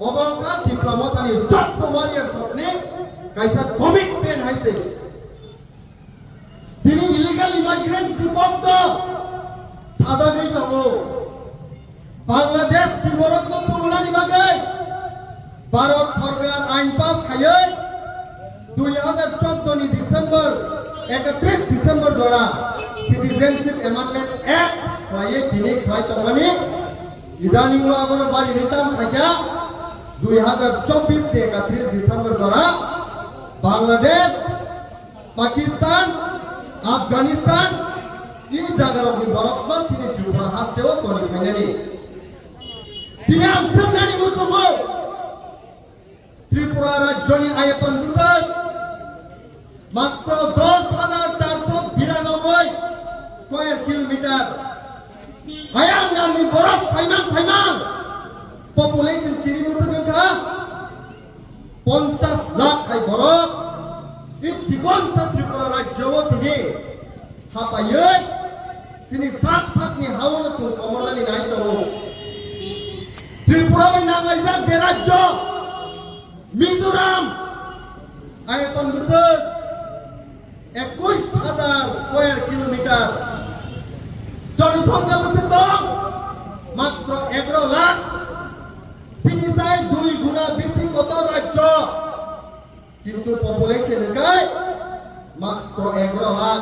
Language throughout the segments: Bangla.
Obangka diplomata ni jatuh warrior sopni kaisa commitment haise. Dini illegal immigrants di Bangka sada gay tamu. Bangladesh di Morocco tu ulani bagai. Bharat Sarkar ain pas kayai 2014 ni Desember 31 Desember dora Citizenship Amendment Act kayai dini kayai tongani idani wa abono bari nitam kaya 2024 de 31 Desember dora Bangladesh, Pakistan, Afghanistan ini jaga orang Barat masih di Tripura hasil tuan ini. Tidak amsem nani musuhmu. Tripura rajoni ayatan besar, makro 10,492 square kilometer. Ayam nani Barat paimang. Population sini musuhnya kah? 50 lakh hai borok in jikon sa Tripura rajyo tini hapayoi sini sak ni hawon tu komorna ni nai to Tripura mai nangai jak je rajyo Mizoram ayatan besar 21,000 square kilometer জনসংখ্যা besar dong matro 11 lakh sini saya 2 guna bisi kota raja কিন্তু population kai matro 11 lakh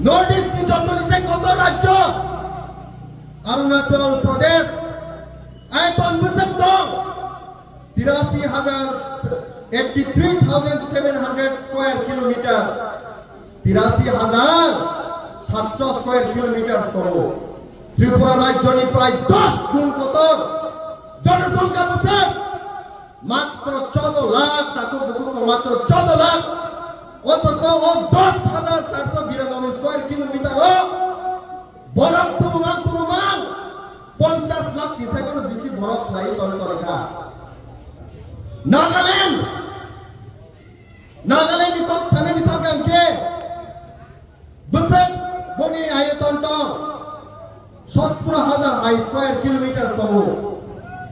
North East ni joto ni sai kota raja Arunachal Pradesh ayatan besar dong 83,700 square kilometer 83,700 square kilometer total Tripura rajyo ni প্রায় 10 গুণ কত জনসংখ্যা besar মাত্র 14 লাখ তাকে বহুত মাত্র 14 লাখ অথচ ও 10,492 স্কয়ার কিলোমিটার বরফ তুমুং 50 লাখ নিচে কোনো বেশি বরফ নাই তলতরকা Nagaland ni tok sana ni tok angke besar boni ayatan tong 17,000 square kilometre সমু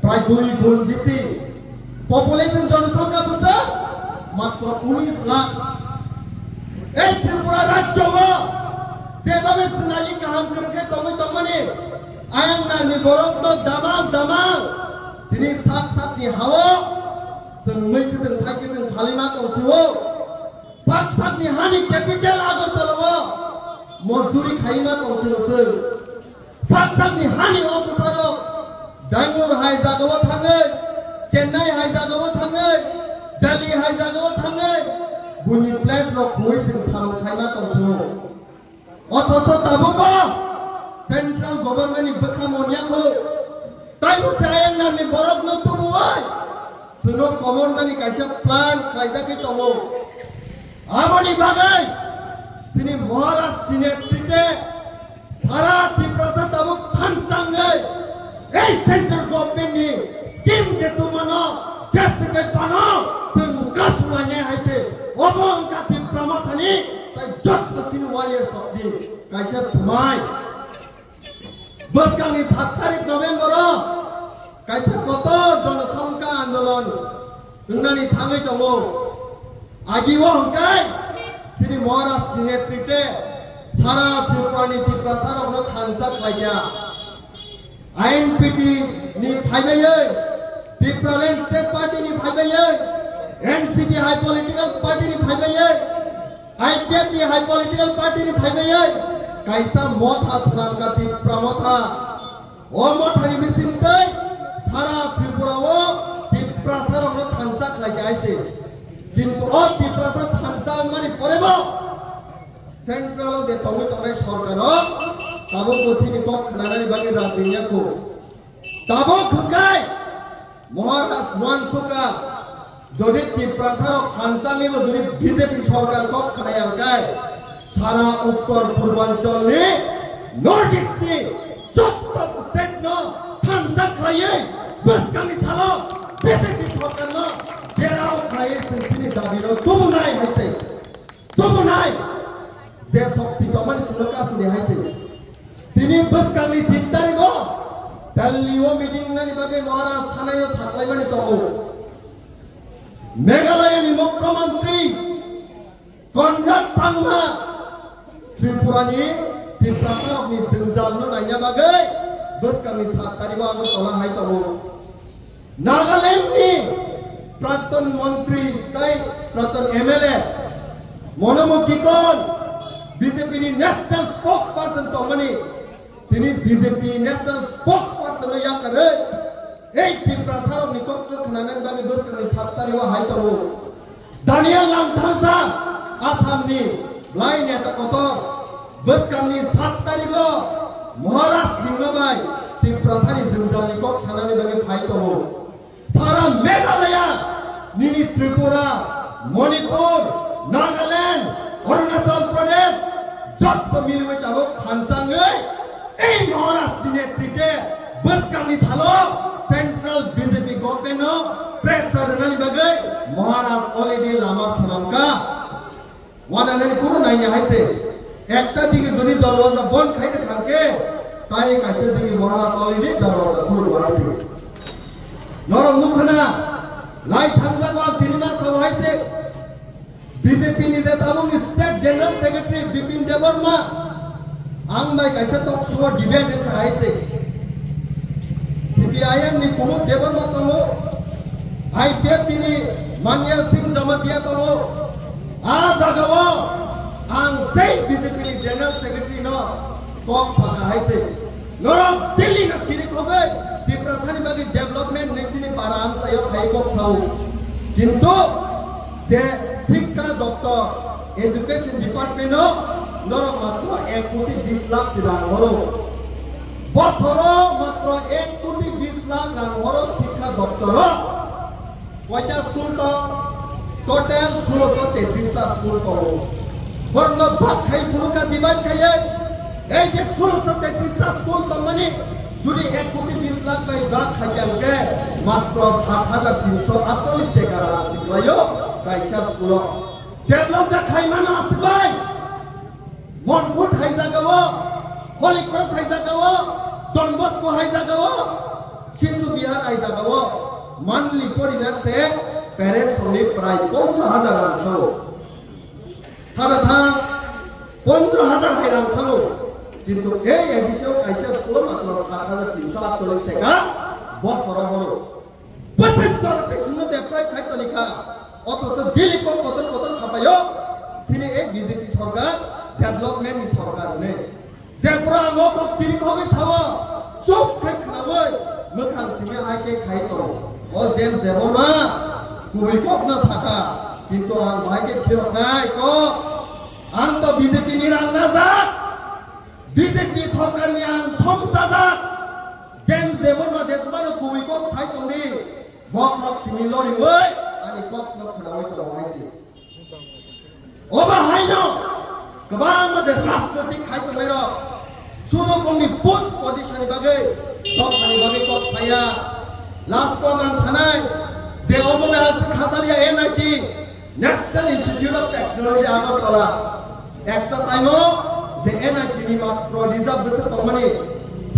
প্রায় 2 গুণ বেশি পপুলেশন জনসংখ্যা besar মাত্র 19 লাখ এই ত্রিপুরা রাজ্য যেভাবে সুনালি কাম করকে তমনি আয়াম নানি বরফ তো দামাং তিনি সাত ni hawa जों मैखोदों थाइखोदों फालिमा दंसिवो सात ni hani capital Agartala मजदूरी खाइमा दंसिवो सात ni hani officer Bangalore hai jagawa थाङै Chennai hai jagawa थाङै Delhi hai jagawa थाङै बुनि प्लेट रो खुइ जों साम खाइमा दंसिवो अथच दाबो सेन्ट्रेल गभर्नमेन्ट नि बोखामनियाखौ ताइबो सायन नामनि बरफ न तुबुय Suno komordani kaisa plan kaisa tomo amoni bagai sini Maharashtra district sara Tripura tabu phansangai ei center government ni scheme je tumano jasike pano sungkasulanya haite obongka Tripura mathani tai jotto sini warrior shopni kaisa sumai baskani 7 তারিখ November kaisa kotor jonasongkha andolon nungnani thangai tongo agiwo hongkai sini Maharashtra netrite sara Tripura ni prasarokno thansa khaija INPT ni phaibai Tripura Land State Party ni phaibai NCP High Political Party ni phaibai IPF ni High Political Party ni phaibai kaisa motha sanamka Tripura motha o motha ni bisintai সারা ত্রিপুরাও টিপ্রাসারও থানসা খাইতে আইছে কিন্তু ও টিপ্রাসা থানসা মানে পরেব সেন্ট্রালও যে তমে সরকার তাবো বসিনি কক খানানি বাগে রাজিয়াকো তাবো খুকাই মহারাষ্ট্র ওয়ানসুকা যদি টিপ্রাসারও থানসামিব যদি বিজেপি সরকার কক খানায় আমকাই সারা উত্তর পূর্বাঞ্চল নি নর্থ ইস্ট নি 70% ন থানসা খাইয়ে Baskani salo, BJP सरकार न घेराव खाए सिंसिनी दाबिनो तुबुनाय हाइसे तुबुनाय जे शक्ति दमन सुनका सुनि हाइसे तिनी बास्कानि 3 तारिखो दिल्लीও মিটিং নানি বাগে মহারাজ থানায় সাকলাইমানি তবো মেঘালয়নি মুখ্যমন্ত্রী কনরাড সাংমা ত্রিপুরানি ত্রিপুরানি জঞ্জালनो नायना बागै बोसकांनि 7 तारिखआव आगरतला हाय तबो नागालैंडनि प्राक्तन मंत्री ताई प्राक्तन एमएलए मनमुक्तिकन बीजेपी नेशनल स्पोक्स पर्सन तमनि तिनी बीजेपी नेशनल स्पोक्स पर्सन या करे এই ত্রিপুরা সারমনি কক্র খনানান বাগে बोसकांनि 7 तारिखआव हाय तबो दानियाल नामथांसा आसामनि लाई नेता कतर बोसकांनि 7 तारिखआव महाराज लिंगाबाय ত্রিপুরা सानि जंजालनि कक सानानि बागे फाय तबो सारा मेघालय निनी त्रिपुरा मणिपुर नागालैंड अरुणाचल प्रदेश जत मिलुवे ताबो खानसाङै এই महाराष्ट्र नेतृत्वे बोसकांनि सालो सेंट्रल बीजेपी गवर्नमेंट प्रेसार होनानै बागै महाराष्ट्र अलरेडी लामा सालामका वानानै कोनो नायनो हायसे একটা দিকে যদি দরওয়াজা বন্ধ খাইতে থাকে তাই কাছে দিকে महाराष्ट्र अलरेडी दरवाजा खुलो আছে नरम नुखना लाई थांजागो तिनिमा सहायसे बीजेपी नि जेताबुनि state general secretary Bipin Debbarma आं माय कायसा टक शो डिबेट हायसे सीपीआईएम नि कुनु देबबर्मा तंगो आईपीएफ नि मानिया सिंह जमातिया तंगो आ जागावो आं सै बीजेपी नि जनरल सेक्रेटरी न टक सागा हायसे नरम दिल्ली न चिरि खगै ত্রিপুরাখানি বাগে ডেভেলপমেন্ট নেছিনি পারা আমসায়ও ফাইকক খাও কিন্তু যে শিক্ষা দপ্তর এডুকেশন ডিপার্টমেন্ট নরম মাত্র 1 কোটি 20 লাখ রাং হলো বছর মাত্র 1 কোটি 20 লাখ রাং হলো শিক্ষা দপ্তর কয়টা স্কুল তো টোটাল 1633টা স্কুল করো বর্ণ ভাগ খাই ফুলকা ডিভাইড খাইয়ে এই যে 1633টা স্কুল তো মানে যদি 1 কোটি 20 লাখ বাই ভাগ খাইয়ালকে মাত্র 7348 টাকা রাখছিলাयो কাইসা স্কুল ডেভেলপ দা খাইমানো আসবাই মনপুট হাইজাগাও হলিক্রস হাইজাগাও ডনবস্কো হাইজাগাও সিন্ধু বিহার হাইজাগাও মানলি পরিবেশে প্যারেন্ট সনি প্রায় 15000 রাং থাও তারা থা 15000 হাই রাং থাও কিন্তু এই এডিশন কাইসা স্কুল মাত্র 7348 টাকা বছর হলো বছরতে শুনে প্রায় খাইতনিকা অথচ দিল্লি কত সাপায়ো সিনি এই বিজেপি সরকার ডেভেলপমেন্ট সরকার নে যে পুরা আমক সিরি খগে থাও সব খাই খাবই মোখাং সিনি হাইকে খাইতো ও জেম জেবমা কুবি কত না থাকা কিন্তু আং ভাইকে ফিরত নাই তো আং তো বিজেপি নি রাং না যা बीजेपी सरकार नि आं समसाजा जेम्स देबरमा जेसबानो कुबिको साइतंनि बखरक सिमिलरि वै आनि कखनो खडावै तलायसि अबा हाइनो गोबां मादे राजनीतिक खाइतंनाय र सुदुपंनि पोस्ट पोजिशन बागै सरकारनि बागै कख थाया लास्ट गान थानाय जे अबबे आज खासालिया NIT national institute of technology Agartala একটা টাইমो যে এনআইটি নি মাত্র রিজার্ভ বেসে কোম্পানি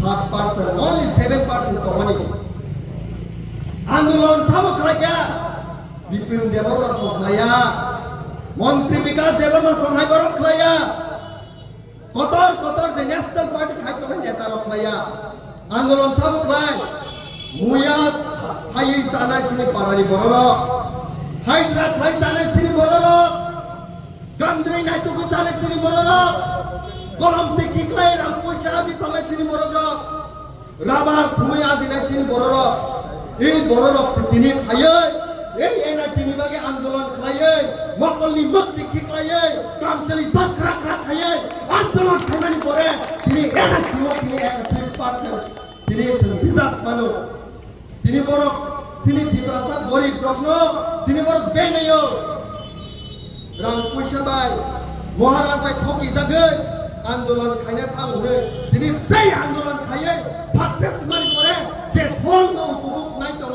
7% only 7% কোম্পানি আন্দোলন সাবক লাগা বিপিন দেববর্মা সখায়া মন্ত্রী বিকাশ দেববর্মা সহায় বরক খায়া কতর যে ন্যাশনাল পার্টি খাইতো নেতা রখায়া আন্দোলন সাবক লাই মুয়া হাই জানাই চিনি পারানি বড় হাইসা খাই জানাই চিনি বড় গান্দ্রি নাইতুকু জানাই চিনি বড় কলম দেখি ক্লাই রাম পয়সা আজি তলে চিনি বড় রাবার থুমি আজি নাই চিনি বড় এই বড় তিনি খাইয়ে এই এনা তিনি বাগে আন্দোলন খাইয়ে মকলনি মুক্তি খিকলাইয়ে কামচলি সাকরা করা খাইয়ে আন্দোলন খাইমানি পরে তিনি এনা তিনি 31% তিনি বিজাত মানো তিনি বড় সিনি দিবরাসা গরিব প্রশ্ন তিনি বড় বেনাইও রাম পয়সা বাই মহারাজ বাই ঠকি জাগে আন্দোলন খাইনা থাউনে তিনি সেই আন্দোলন খাইয়ে সাকসেস মানি পরে যে ফল ন উপভোগ নাই তো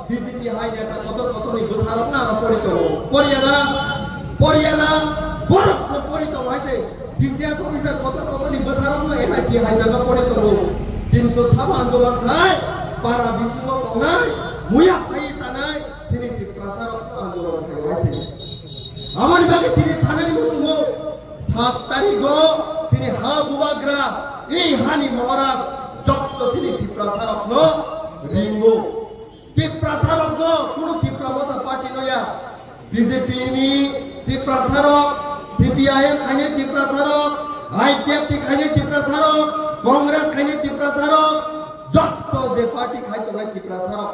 বিজেপি হাই নেতা কতনি গোসারক না পরিত পরিয়ানা বরক পরিত হইছে ডিসিএস অফিসার কতনি গোসারক না এনআইটি হাই জায়গা পরিত কিন্তু সব আন্দোলন খায় 7 তারিখও সিনি হা বুবাগ্রা এই হানি মহারাজ যত সিনি টিপ্রাসারক রিঙ্গো টিপ্রাসারক কোনো টিপ্রামতা পার্টি নয়া বিজেপি নি টিপ্রাসারক সিপিআইএম খাইনে টিপ্রাসারক আইপিএফ টি খাইনে টিপ্রাসারক কংগ্রেস খাইনে টিপ্রাসারক যত যে পার্টি খাইতো নাই টিপ্রাসারক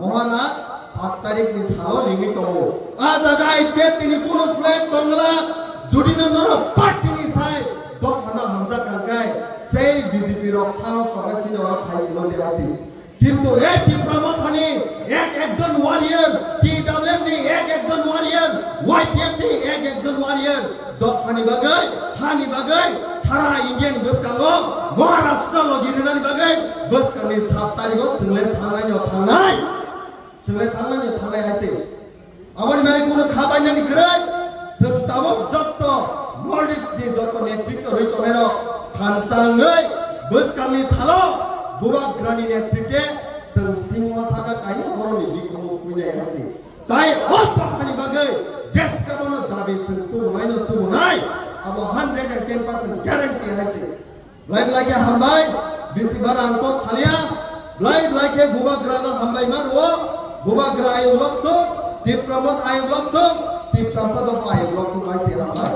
মহারাজ 7 তারিখ নি সালো লিঙ্গি তমো আজাগা আইপিএফ নি কোনো ফ্ল্যাগ বাংলা যদি নর পার্টি নি সাই দফানা হামজা কাঙ্কাই সেই বিজেপি রক সাহস সবাই ওরা খাই ললে আসি কিন্তু এই টিপ্রামথানি একজন ওয়ারিয়র টিডব্লিউএম নি একজন ওয়ারিয়র ওয়াইপিএফ নি একজন ওয়ারিয়র দফানি বাগাই হানি বাগাই সারা ইন্ডিয়ান বসকাঙ্গো মহারাষ্ট্র লগিরিনানি বাগাই বসকাঙ্গি 7 তারিখ সিংলে থানায় আছে আবার ভাই কোনো খাবাইনানি করে সত্তাবক যত নর্থ ইস্ট যে যত নেতৃত্ব রইতো মেরো খানসাঙ্গই বসকাঙ্গি সালো বুবাগ্রানি নেতৃত্বে সিংহ সাকা কাহিনী বড়নি বিক্রম ফুইনে আছে তাই অতখানি বাগে জেসকা বনো দাবি সন্তু মাইনো তু নাই अब 110% গ্যারান্টি আছে লাইকে হামবাই বিসি বারা আনকো খালিয়া লাইকে বুবাগ্রানো হামবাই মারো বুবাগ্রা আয়োগ লক্ত টিপ্রামত আয়োগ লক্ত টিপ্রাসাদ আয়োগ লক্ত মাইসি হামবাই